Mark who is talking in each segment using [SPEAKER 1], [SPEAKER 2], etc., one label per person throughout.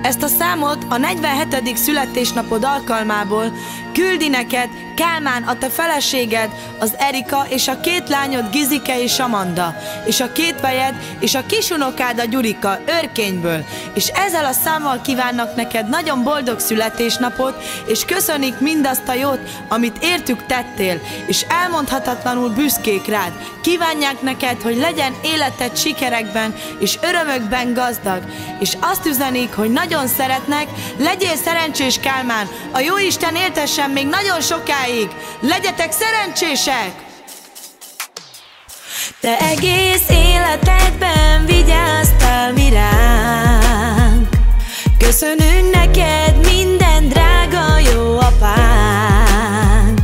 [SPEAKER 1] Ezt a számot a 47. születésnapod alkalmából küldi neked Kálmán, a te feleséged, az Erika, és a 2 lányod, Gizike és Amanda, és a 2 fejed, és a kisunokád, a Gyurika, Örkényből. És ezzel a számmal kívánnak neked nagyon boldog születésnapot, és köszönik mindazt a jót, amit értük tettél, és elmondhatatlanul büszkék rád. Kívánják neked, hogy legyen életed sikerekben és örömökben gazdag, és azt üzenik, hogy nagyon szeretnek. Legyél szerencsés, Kálmán, a Jóisten éltessen még nagyon sokáig. Legyetek szerencsések!
[SPEAKER 2] Te egész életedben vigyáztál mi ránk. Köszönünk neked minden drága jó apánk.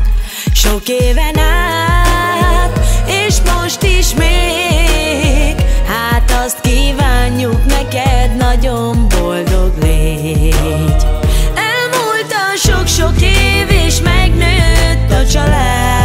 [SPEAKER 2] Sok éven át, és most is még, hát azt kívánjuk neked, nagyon boldog légy. Elmúlt a sok-sok év, és megnőtt a család.